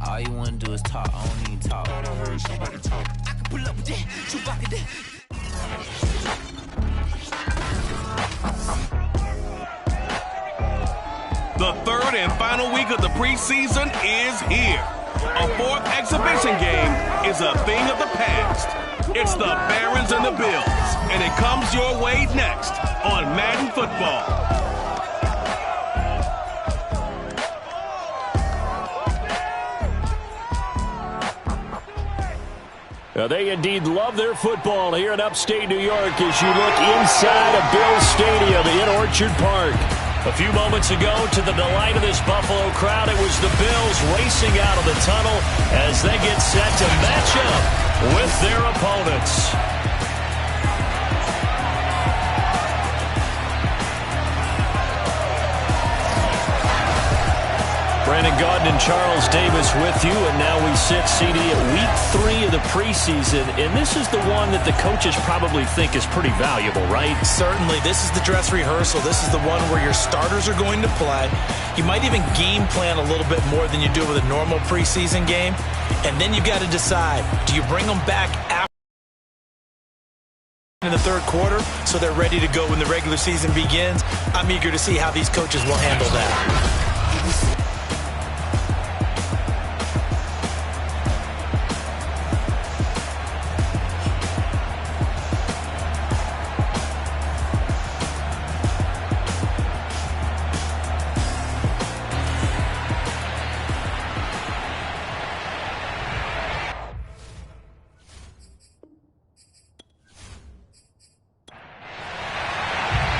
All you wanna do is talk, I don't even talk. I heard somebody talk. I can pull up with that, Chewbacca that. The third and final week of the preseason is here. A fourth exhibition game is a thing of the past. It's the Barons and the Bills, and it comes your way next on Madden Football. They indeed love their football here in upstate New York as you look inside of Bills Stadium in Orchard Park. A few moments ago, to the delight of this Buffalo crowd, it was the Bills racing out of the tunnel as they get set to match up with their opponents. Brandon Gaudin and Charles Davis with you, and now we sit, CD, at week 3 of the preseason, and this is the one that the coaches probably think is pretty valuable, right? Certainly. This is the dress rehearsal. This is the one where your starters are going to play. You might even game plan a little bit more than you do with a normal preseason game, and then you've got to decide, do you bring them back after in the third quarter so they're ready to go when the regular season begins? I'm eager to see how these coaches will handle that.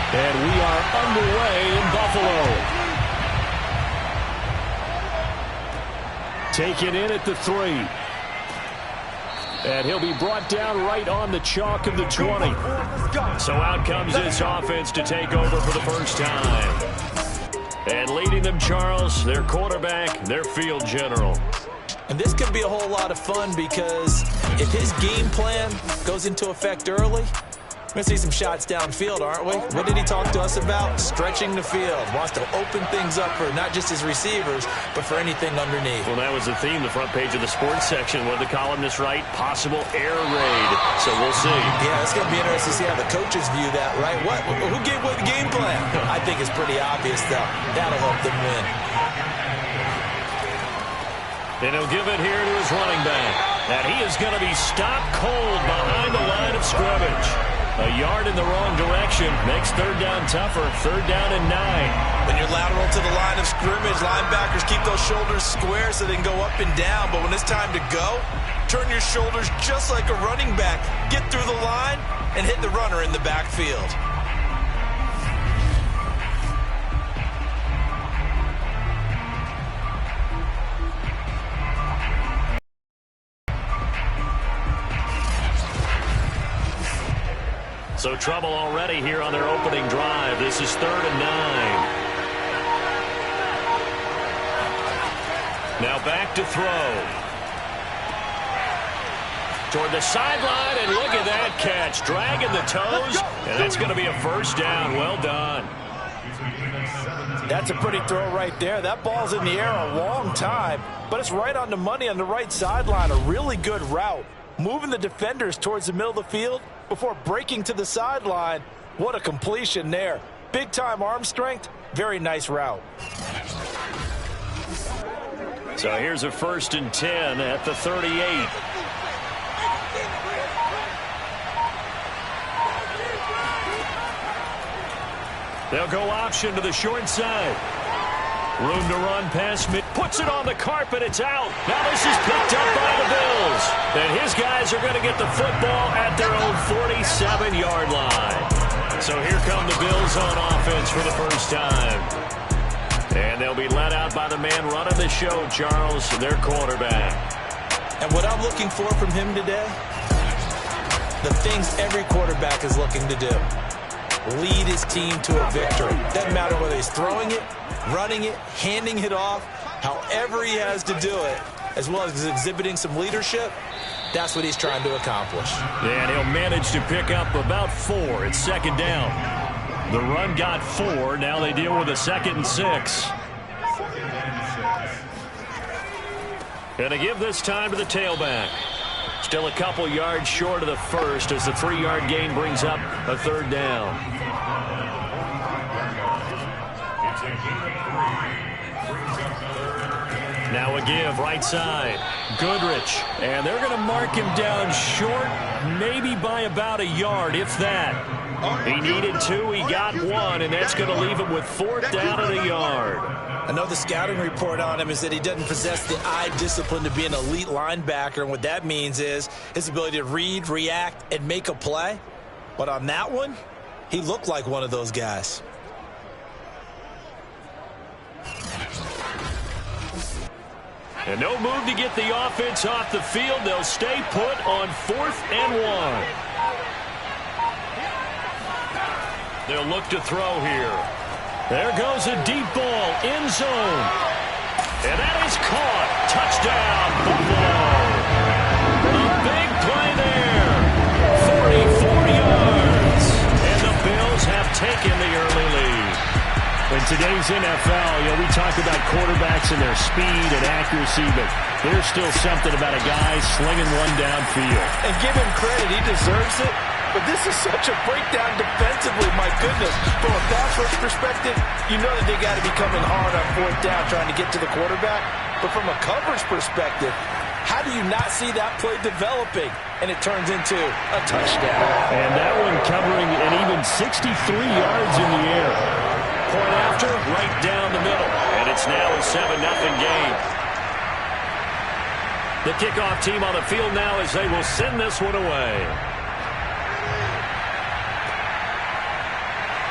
And we are underway in Buffalo. Taken in at the 3. And he'll be brought down right on the chalk of the 20. So out comes this offense to take over for the first time. And leading them, Charles, their quarterback, their field general. And this could be a whole lot of fun because if his game plan goes into effect early, we're going to see some shots downfield, aren't we? What did he talk to us about? Stretching the field. Wants to open things up for not just his receivers, but for anything underneath. Well, that was the theme, the front page of the sports section. What did the columnist write? Possible air raid. So we'll see. Yeah, it's going to be interesting to see how the coaches view that, right? Who gave away the game plan? I think it's pretty obvious, though. That'll help them win. And he'll give it here to his running back. And he is going to be stopped cold behind the line of scrimmage. A yard in the wrong direction makes third down tougher. Third down and 9. When you're lateral to the line of scrimmage, linebackers keep those shoulders square so they can go up and down. But when it's time to go, turn your shoulders just like a running back. Get through the line and hit the runner in the backfield. So trouble already here on their opening drive. This is 3rd and 9. Now back to throw. Toward the sideline, and look at that catch. Dragging the toes, and that's going to be a first down. Well done. That's a pretty throw right there. That ball's in the air a long time, but it's right on the money on the right sideline. A really good route. Moving the defenders towards the middle of the field before breaking to the sideline. What a completion there. Big-time arm strength. Very nice route. So here's a 1st and 10 at the 38. They'll go option to the short side. Room to run past mid. Puts it on the carpet. It's out. Now this is picked up by the Bills. And his guys are going to get the football at their own 47-yard line. So here come the Bills on offense for the first time. And they'll be led out by the man running the show, Charles, their quarterback. And what I'm looking for from him today, the things every quarterback is looking to do. Lead his team to a victory. Doesn't matter whether he's throwing it, running it, handing it off, however he has to do it, as well as exhibiting some leadership, that's what he's trying to accomplish. And he'll manage to pick up about 4. It's 2nd down. The run got 4. Now they deal with a 2nd and 6. Gonna give this time to the tailback. Still a couple yards short of the first as the 3-yard gain brings up a third down. Now a give right side. Goodrich. And they're going to mark him down short, maybe by about a yard, if that. He needed 2, he got 1, and that's going to leave him with 4th down and a yard. I know the scouting report on him is that he doesn't possess the eye discipline to be an elite linebacker, and what that means is his ability to read, react, and make a play. But on that one, he looked like one of those guys. And no move to get the offense off the field. They'll stay put on 4th and 1. They'll look to throw here. There goes a deep ball, end zone. And that is caught. Touchdown, Buffalo. A big play there. 44 yards. And the Bills have taken the early lead. In today's NFL, we talk about quarterbacks and their speed and accuracy, but there's still something about a guy slinging one downfield. And give him credit, he deserves it. But this is such a breakdown defensively, my goodness. From a pass rush perspective, you know that they got to be coming hard on 4th down trying to get to the quarterback. But from a coverage perspective, how do you not see that play developing? And it turns into a touchdown. And that one covering an even 63 yards in the air. Point after, right down the middle. And it's now a 7-0 game. The kickoff team on the field now as they will send this one away.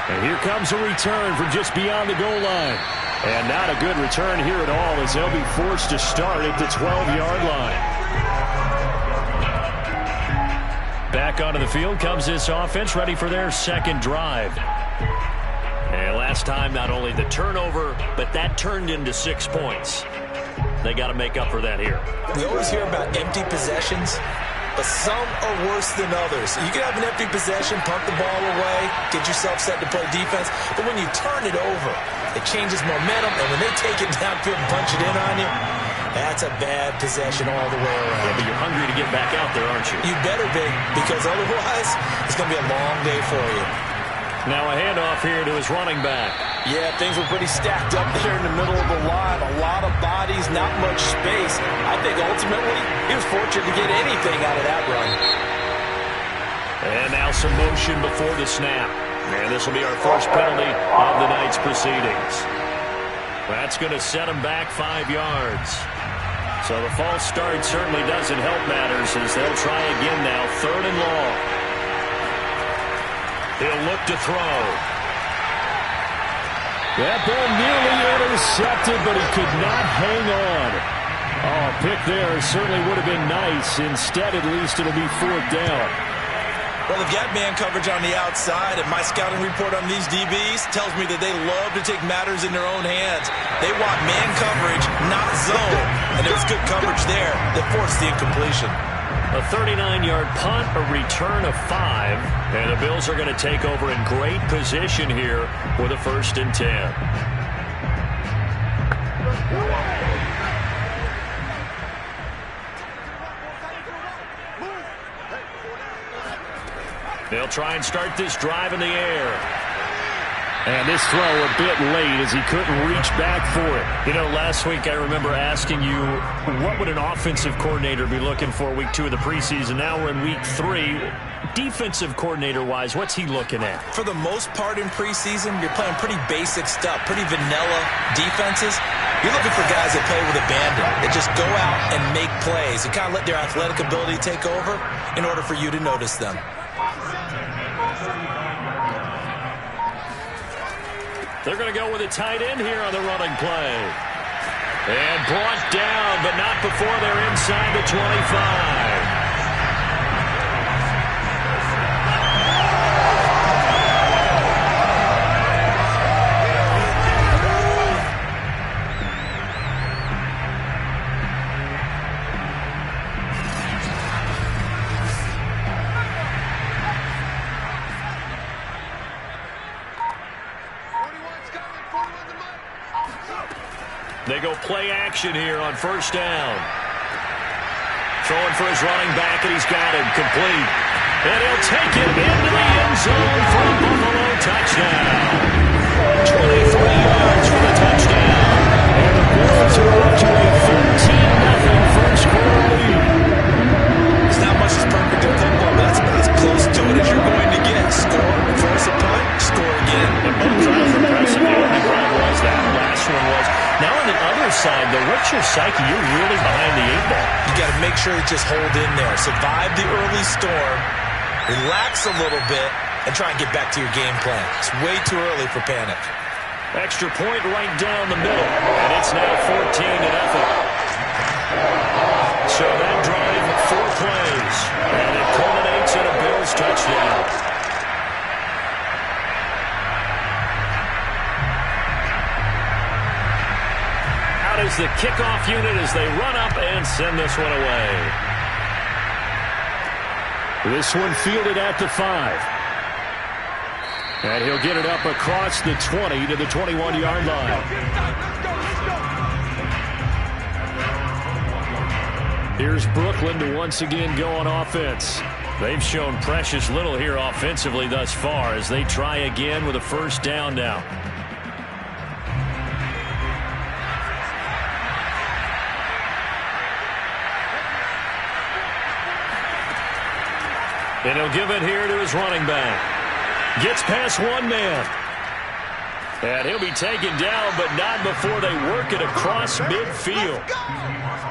And here comes a return from just beyond the goal line. And not a good return here at all as they'll be forced to start at the 12-yard line. Back onto the field comes this offense, ready for their second drive. And last time, not only the turnover, but that turned into 6 points. They got to make up for that here. We always hear about empty possessions, but some are worse than others. You can have an empty possession, punt the ball away, get yourself set to play defense, but when you turn it over, it changes momentum, and when they take it downfield and punch it in on you, that's a bad possession all the way around. Yeah, but you're hungry to get back out there, aren't you? You better be, because otherwise, it's going to be a long day for you. Now a handoff here to his running back. Yeah, things were pretty stacked up there in the middle of the line. A lot of bodies, not much space. I think ultimately he was fortunate to get anything out of that run. And now some motion before the snap. And this will be our first penalty of the night's proceedings. That's going to set him back 5 yards. So the false start certainly doesn't help matters as they'll try again now, 3rd and long. He'll look to throw. That ball nearly intercepted, but he could not hang on. Oh, pick there certainly would have been nice. Instead, at least, it'll be 4th down. Well, they've got man coverage on the outside, and my scouting report on these DBs tells me that they love to take matters in their own hands. They want man coverage, not zone. And there was good coverage there that forced the incompletion. A 39-yard punt, a return of 5, and the Bills are going to take over in great position here with a 1st and 10. They'll try and start this drive in the air. And this throw a bit late as he couldn't reach back for it. You know, last week I remember asking you, what would an offensive coordinator be looking for week 2 of the preseason? Now we're in week 3. Defensive coordinator-wise, what's he looking at? For the most part in preseason, you're playing pretty basic stuff, pretty vanilla defenses. You're looking for guys that play with abandon, that just go out and make plays and kind of let their athletic ability take over in order for you to notice them. They're going to go with a tight end here on the running play. And brought down, but not before they're inside the 25. They go play action here on 1st down. Throwing for his running back, and he's got him complete. And he'll take it into the end zone for a Buffalo touchdown. 23 yards for the touchdown. And the Bills are up to a 13-0 first quarter lead. It's not much that's perfect in football, but that's about as close to it as you're going to get. Score, force a punt, score again. And both drives were impressive. The opening drive was that. Last one was. Now on the other side, though, what's your psyche? You're really behind the 8-ball. You got to make sure to just hold in there. Survive the early storm, relax a little bit, and try and get back to your game plan. It's way too early for panic. Extra point right down the middle. And it's now 14-0. So that drive, 4 plays. And it culminates in a Bills touchdown. Out is the kickoff unit as they run up and send this one away. This one fielded at the 5. And he'll get it up across the 20 to the 21-yard line. Here's Brooklyn to once again go on offense. They've shown precious little here offensively thus far as they try again with a first down now. And he'll give it here to his running back. Gets past one man. And he'll be taken down, but not before they work it across midfield.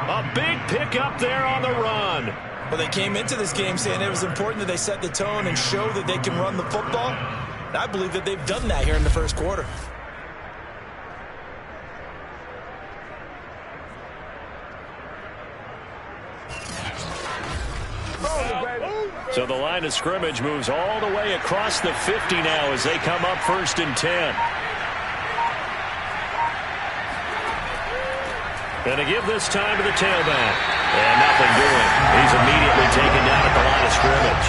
A big pickup there on the run. Well, they came into this game saying it was important that they set the tone and show that they can run the football. And I believe that they've done that here in the first quarter. So the line of scrimmage moves all the way across the 50 now as they come up 1st and 10. And to give this time to the tailback. And nothing doing. He's immediately taken down at the line of scrimmage.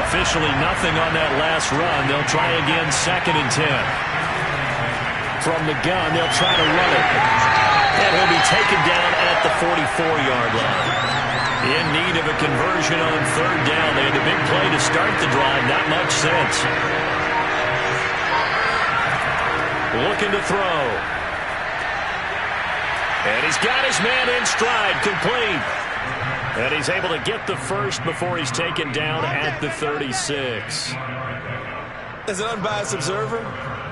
Officially nothing on that last run. They'll try again 2nd and 10. From the gun, they'll try to run it. And he'll be taken down at the 44-yard line. In need of a conversion on 3rd down. They had a big play to start the drive. Not much sense. Looking to throw. And he's got his man in stride, complete. And he's able to get the first before he's taken down at the 36. As an unbiased observer,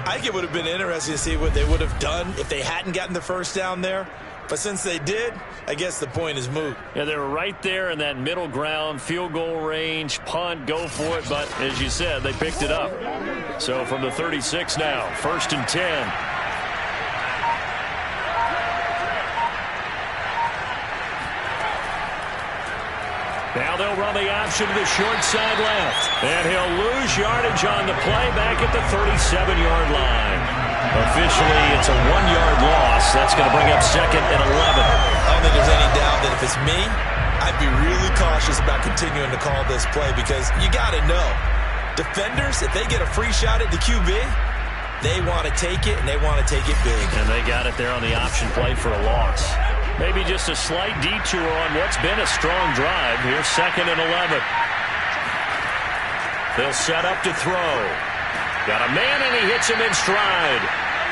I think it would have been interesting to see what they would have done if they hadn't gotten the first down there. But since they did, I guess the point is moot. Yeah, they were right there in that middle ground, field goal range, punt, go for it. But as you said, they picked it up. So from the 36 now, 1st and 10. Now they'll run the option to the short side left. And he'll lose yardage on the play back at the 37-yard line. Officially, it's a 1-yard loss. That's going to bring up 2nd and 11. I don't think there's any doubt that if it's me, I'd be really cautious about continuing to call this play because you got to know, defenders, if they get a free shot at the QB, they want to take it, and they want to take it big. And they got it there on the option play for a loss. Maybe just a slight detour on what's been a strong drive. Here's 2nd and 11. They'll set up to throw. Got a man, and he hits him in stride.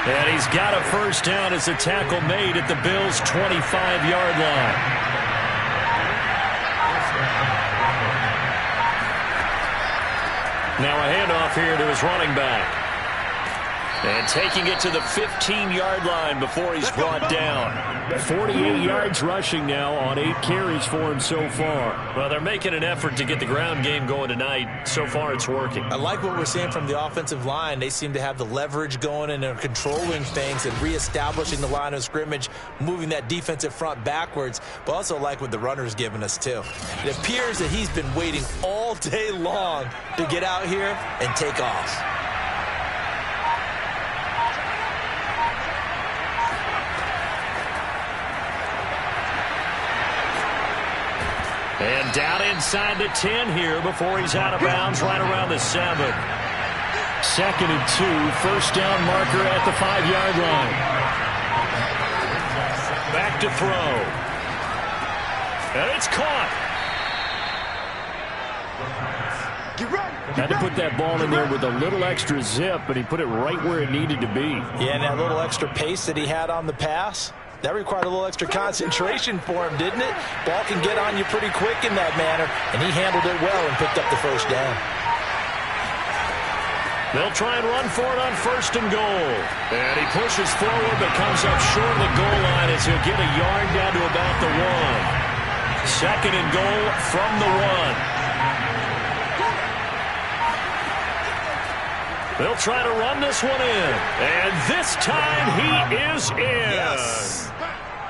And he's got a first down as a tackle made at the Bills' 25-yard line. Now a handoff here to his running back. And taking it to the 15-yard line before he's brought down. 48 yards rushing now on 8 carries for him so far. Well, they're making an effort to get the ground game going tonight. So far, it's working. I like what we're seeing from the offensive line. They seem to have the leverage going and they're controlling things and reestablishing the line of scrimmage, moving that defensive front backwards, but also like what the runner's giving us, too. It appears that he's been waiting all day long to get out here and take off. And down inside the 10 here before he's out of bounds right around the 7. 2nd and 2, first down marker at the 5-yard line. Back to throw. And it's caught. Had to put that ball in there with a little extra zip, but he put it right where it needed to be. Yeah, and that little extra pace that he had on the pass, that required a little extra concentration for him, didn't it? Ball can get on you pretty quick in that manner, and he handled it well and picked up the first down. They'll try and run for it on 1st and goal. And he pushes forward but comes up short of the goal line as he'll get a yard down to about the 1. 2nd and goal from the 1. They'll try to run this one in. And this time he is in. Yes.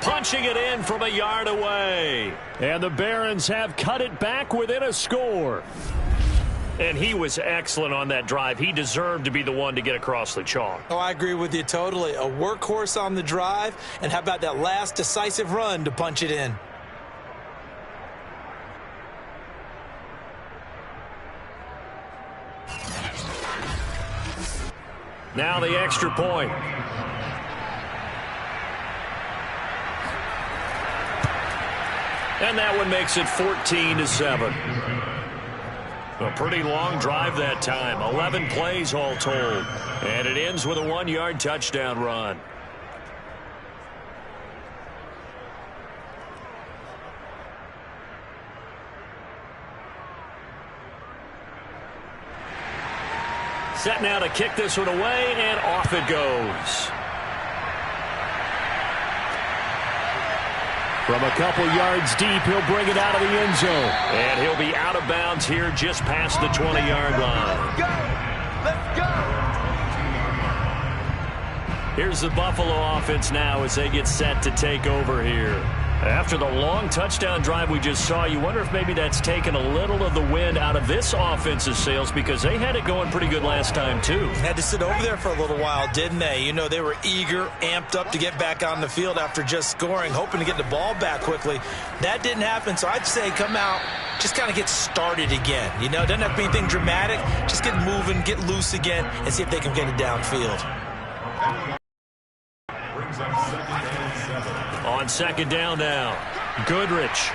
Punching it in from a yard away. And the Barons have cut it back within a score. And he was excellent on that drive. He deserved to be the one to get across the chalk. Oh, I agree with you totally. A workhorse on the drive. And how about that last decisive run to punch it in? Now the extra point. And that one makes it 14-7. A pretty long drive that time. 11 plays all told. And it ends with a 1-yard touchdown run. Set now to kick this one away, and off it goes. From a couple yards deep, he'll bring it out of the end zone. And he'll be out of bounds here just past the 20-yard line. Let's go! Here's the Buffalo offense now as they get set to take over here. After the long touchdown drive we just saw, you wonder if maybe that's taken a little of the wind out of this offense's sails because they had it going pretty good last time too. Had to sit over there for a little while, didn't they? You know, they were eager, amped up to get back on the field after just scoring, hoping to get the ball back quickly. That didn't happen, so I'd say come out, just kind of get started again. You know, it doesn't have to be anything dramatic. Just get moving, get loose again, and see if they can get it downfield. On 2nd down now, Goodrich.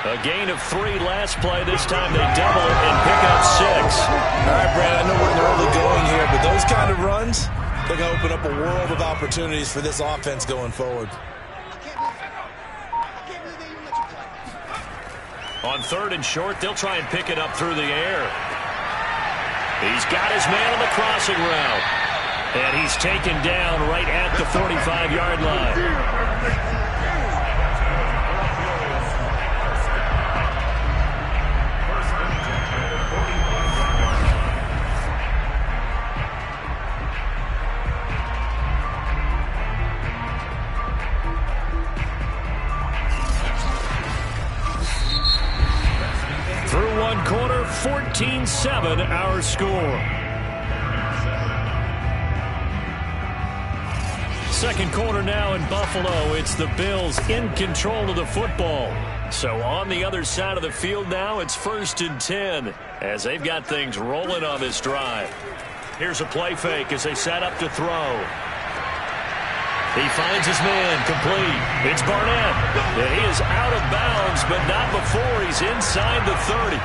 A gain of 3 last play. This time they double it and pick up 6. All right, Brad, I know we're in the early going here, but those kind of runs, they're going to open up a world of opportunities for this offense going forward. On 3rd and short, they'll try and pick it up through the air. He's got his man on the crossing route. And he's taken down right at the 45-yard line. Through 1 quarter, 14-7 our score. 2nd quarter now in Buffalo. It's the Bills in control of the football. So on the other side of the field now, it's 1st and 10 as they've got things rolling on this drive. Here's a play fake as they set up to throw. He finds his man complete. It's Barnett. And he is out of bounds, but not before he's inside the 30.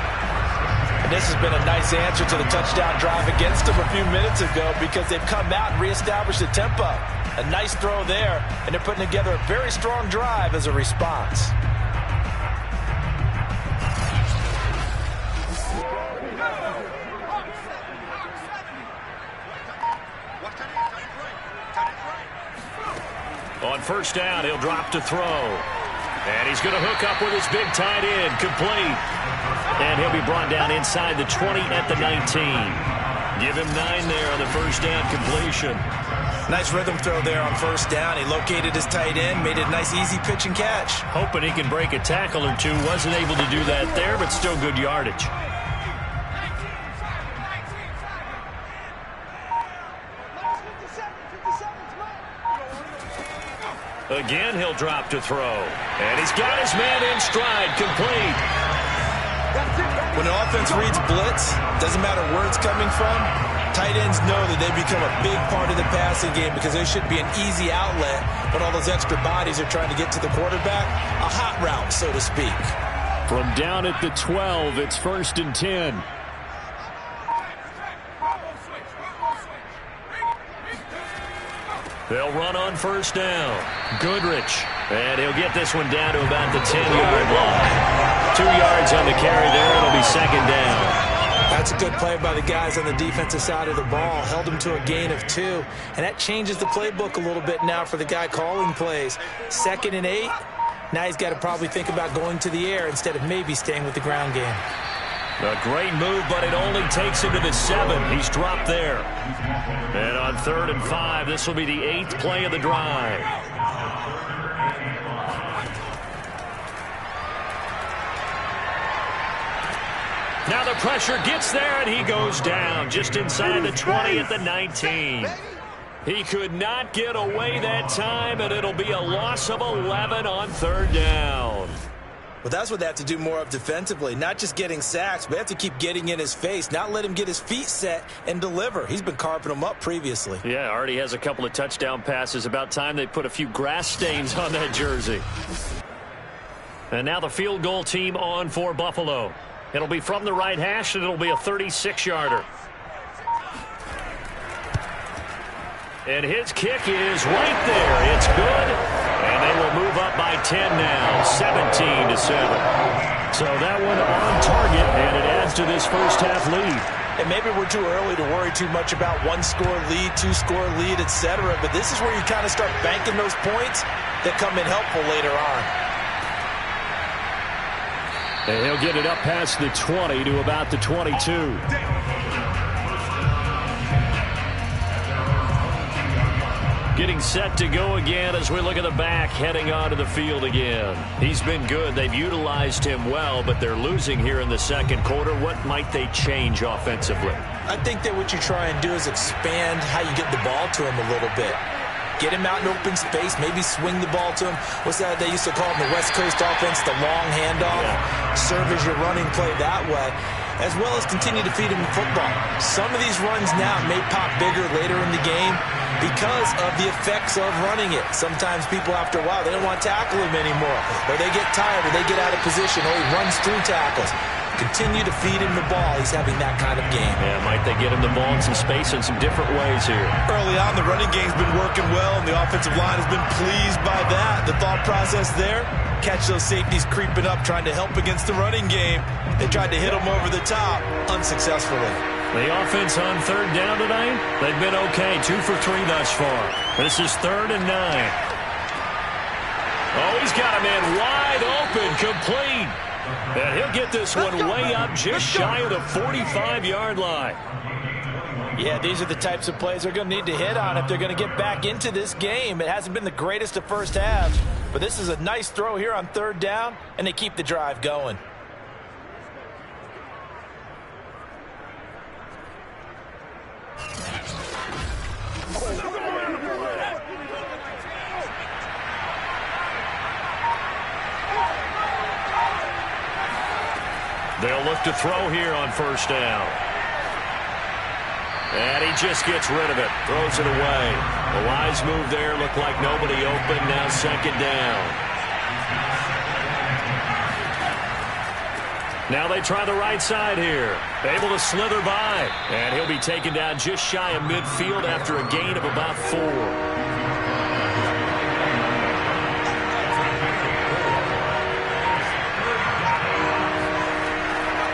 And this has been a nice answer to the touchdown drive against them a few minutes ago because they've come out and reestablished the tempo. A nice throw there, and they're putting together a very strong drive as a response. On 1st down, he'll drop to throw. And he's going to hook up with his big tight end, complete. And he'll be brought down inside the 20 at the 19. Give him 9 there on the 1st down completion. Nice rhythm throw there on 1st down. He located his tight end, made it a nice easy pitch and catch. Hoping he can break a tackle or two. Wasn't able to do that there, but still good yardage. Again, he'll drop to throw. And he's got his man in stride, complete. When the offense reads blitz, doesn't matter where it's coming from, Tight ends know that they become a big part of the passing game because they should be an easy outlet, but all those extra bodies are trying to get to the quarterback. A hot route, so to speak. From down at the 12, it's 1st and 10. They'll run on 1st down. Goodrich. And he'll get this one down to about the 10-yard line. 2 yards on the carry there. It'll be 2nd down. That's a good play by the guys on the defensive side of the ball. Held him to a gain of 2. And that changes the playbook a little bit now for the guy calling plays. 2nd and 8. Now he's got to probably think about going to the air instead of maybe staying with the ground game. A great move, but it only takes him to the 7. He's dropped there. And on 3rd and 5, this will be the 8th play of the drive. Now the pressure gets there, and he goes down just inside the 20 at the 19. He could not get away that time, and it'll be a loss of 11 on 3rd down. Well, that's what they have to do more of defensively. Not just getting sacks, but they have to keep getting in his face, not let him get his feet set and deliver. He's been carving them up previously. Yeah, already has a couple of touchdown passes. About time they put a few grass stains on that jersey. And now the field goal team on for Buffalo. It'll be from the right hash, and it'll be a 36-yarder. And his kick is right there. It's good. And they will move up by 10 now, 17-7. So that one on target, and it adds to this first-half lead. And maybe we're too early to worry too much about 1-score lead, 2-score lead, etc. But this is where you kind of start banking those points that come in helpful later on. And he'll get it up past the 20 to about the 22. Getting set to go again as we look at the back heading onto the field again. He's been good. They've utilized him well, but they're losing here in the 2nd quarter. What might they change offensively? I think that what you try and do is expand how you get the ball to him a little bit. Get him out in open space, maybe swing the ball to him. What's that they used to call in the West Coast offense, the long handoff? Yeah. Serve as your running play that way, as well as continue to feed him the football. Some of these runs now may pop bigger later in the game because of the effects of running it. Sometimes people, after a while, they don't want to tackle him anymore, or they get tired, or they get out of position, or he runs through tackles. Continue to feed him the ball. He's having that kind of game. Yeah, might they get him the ball in some space in some different ways here. Early on, the running game's been working well, and the offensive line has been pleased by that. The thought process there, catch those safeties creeping up, trying to help against the running game. They tried to hit him over the top, unsuccessfully. The offense on 3rd down tonight, they've been okay. 2 for 3 thus far. This is 3rd and 9. Oh, he's got a man wide open, complete. And he'll get this one way up just shy of the 45-yard line. Yeah, these are the types of plays they're going to need to hit on if they're going to get back into this game. It hasn't been the greatest of first halves, but this is a nice throw here on 3rd down, and they keep the drive going. They'll look to throw here on 1st down. And he just gets rid of it. Throws it away. A wise move there. Looked like nobody open. Now 2nd down. Now they try the right side here. Able to slither by. And he'll be taken down just shy of midfield after a gain of about 4.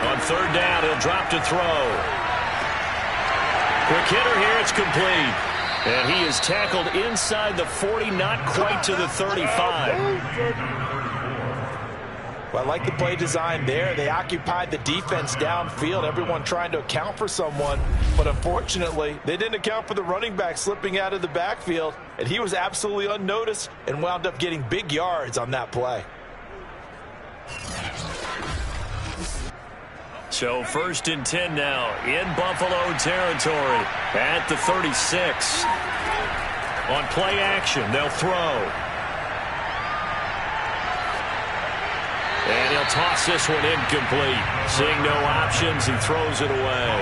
On 3rd down, he'll drop to throw. Quick hitter here, it's complete. And he is tackled inside the 40, not quite to the 35. Well, I like the play design there. They occupied the defense downfield, everyone trying to account for someone. But unfortunately, they didn't account for the running back slipping out of the backfield. And he was absolutely unnoticed and wound up getting big yards on that play. So 1st and 10 now in Buffalo territory at the 36. On play action, they'll throw. And he'll toss this one incomplete. Seeing no options, he throws it away.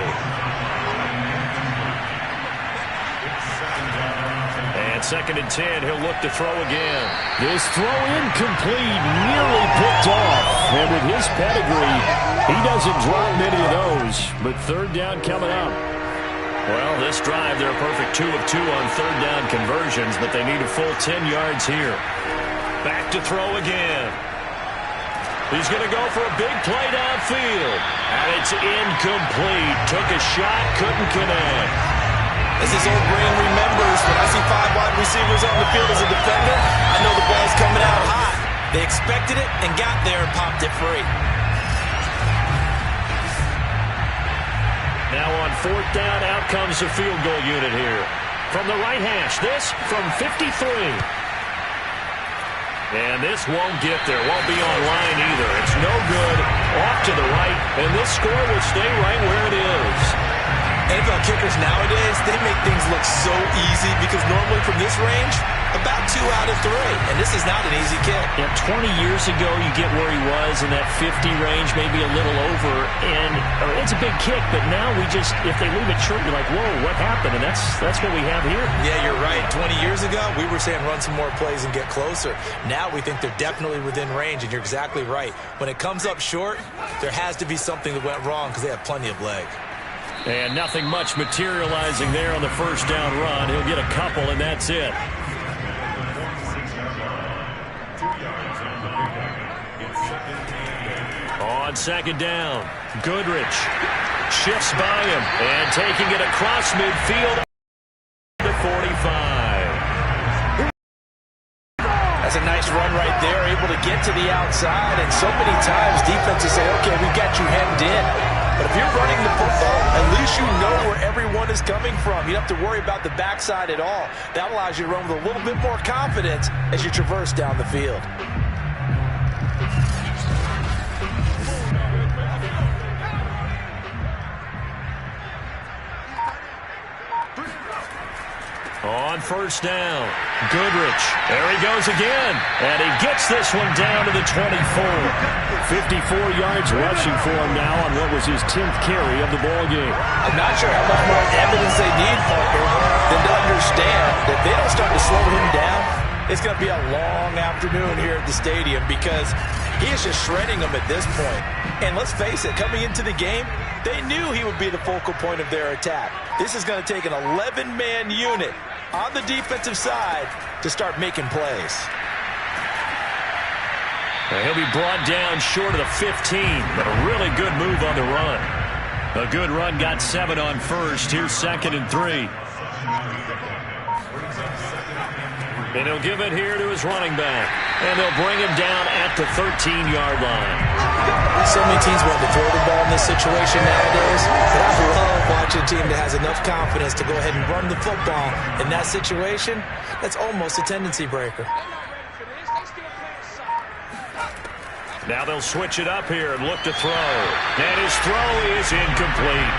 2nd and 10, he'll look to throw again. This throw incomplete, nearly picked off. And with his pedigree, he doesn't drop many of those. But 3rd down coming up. Well, this drive, they're a perfect 2 of 2 on 3rd down conversions, but they need a full 10 yards here. Back to throw again. He's going to go for a big play downfield. And it's incomplete. Took a shot, couldn't connect. As his old brain remembers, when I see 5 wide receivers on the field as a defender, I know the ball's coming out hot. They expected it and got there and popped it free. Now on 4th down, out comes the field goal unit here. From the right hash, this from 53. And this won't get there, won't be on line either. It's no good, off to the right, and this score will stay right where it is. NFL kickers nowadays, they make things look so easy because normally from this range, about 2 out of 3. And this is not an easy kick. Yeah, 20 years ago, you get where he was in that 50 range, maybe a little over. And it's a big kick, but now we just, if they leave it short, you're like, whoa, what happened? And that's what we have here. Yeah, you're right. 20 years ago, we were saying run some more plays and get closer. Now we think they're definitely within range, and you're exactly right. When it comes up short, there has to be something that went wrong because they have plenty of leg. And nothing much materializing there on the 1st down run. He'll get a couple, and that's it. On 2nd down, Goodrich shifts by him and taking it across midfield to 45. That's a nice run right there, able to get to the outside. And so many times defenses say, okay, we got you hemmed in. But if you're running the football, at least you know where everyone is coming from. You don't have to worry about the backside at all. That allows you to run with a little bit more confidence as you traverse down the field. On 1st down, Goodrich. There he goes again. And he gets this one down to the 24. 54 yards rushing for him now on what was his 10th carry of the ball game. I'm not sure how much more evidence they need, Parker, than to understand that they don't start to slow him down. It's going to be a long afternoon here at the stadium because he is just shredding them at this point. And let's face it, coming into the game, they knew he would be the focal point of their attack. This is going to take an 11-man unit on the defensive side to start making plays. He'll be brought down short of the 15, but a really good move on the run. A good run, got 7 on 1st. Here's 2nd and 3. And he'll give it here to his running back. And they'll bring him down at the 13-yard line. So many teams want to throw the ball in this situation nowadays, but I love watching a team that has enough confidence to go ahead and run the football. In that situation, that's almost a tendency breaker. Now they'll switch it up here and look to throw. And his throw is incomplete.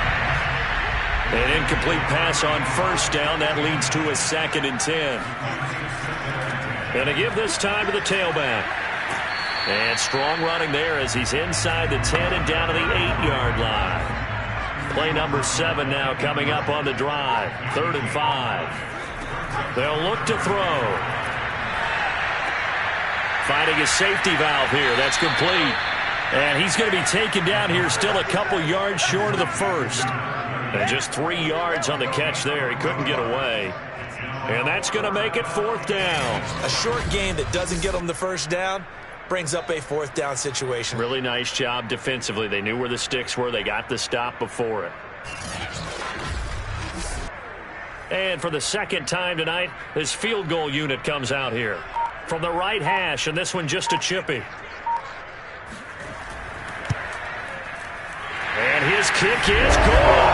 An incomplete pass on 1st down. That leads to a 2nd and 10. Going to give this time to the tailback. And strong running there as he's inside the 10 and down to the 8-yard line. Play number 7 now coming up on the drive. 3rd and 5. They'll look to throw. Finding a safety valve here. That's complete. And he's going to be taken down here still a couple yards short of the 1st. And just 3 yards on the catch there. He couldn't get away. And that's going to make it 4th down. A short game that doesn't get them the 1st down brings up a 4th down situation. Really nice job defensively. They knew where the sticks were. They got the stop before it. And for the 2nd time tonight, this field goal unit comes out here. From the right hash, and this one just a chippy. And his kick is good.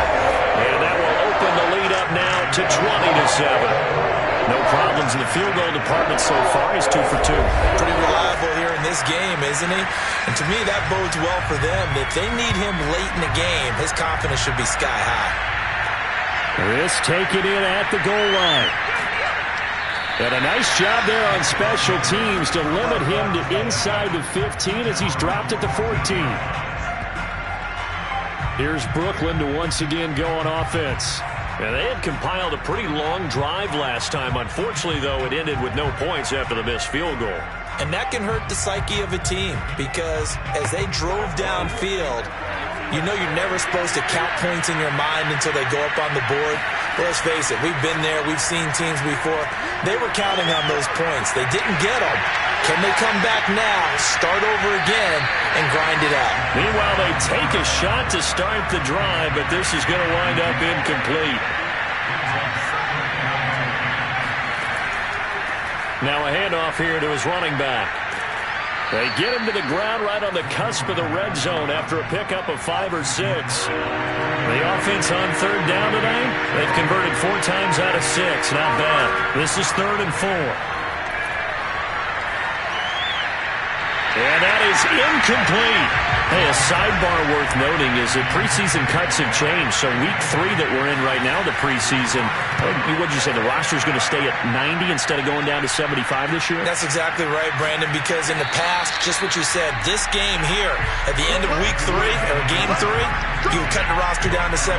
And that will open the lead up now to 20-7. No problems in the field goal department so far. He's 2 for 2. Pretty reliable here in this game, isn't he? And to me, that bodes well for them. If they need him late in the game, his confidence should be sky high. This taken in at the goal line. And a nice job there on special teams to limit him to inside the 15 as he's dropped at the 14. Here's Brooklyn to once again go on offense. And they had compiled a pretty long drive last time. Unfortunately, though, it ended with no points after the missed field goal. And that can hurt the psyche of a team because as they drove downfield, you know you're never supposed to count points in your mind until they go up on the board. But let's face it, we've been there. We've seen teams before. They were counting on those points. They didn't get them. Can they come back now, start over again, and grind it out? Meanwhile, they take a shot to start the drive, but this is going to wind up incomplete. Now a handoff here to his running back. They get him to the ground right on the cusp of the red zone after a pickup of 5 or 6. The offense on third down tonight, they've converted 4 times out of 6. Not bad. This is 3rd and 4. And that is incomplete. Hey, a sidebar worth noting is that preseason cuts have changed. So week 3 that we're in right now, the preseason, what did you say, the roster's going to stay at 90 instead of going down to 75 this year? That's exactly right, Brandon, because in the past, just what you said, this game here, at the end of week 3, or game 3, you would cut the roster down to 75.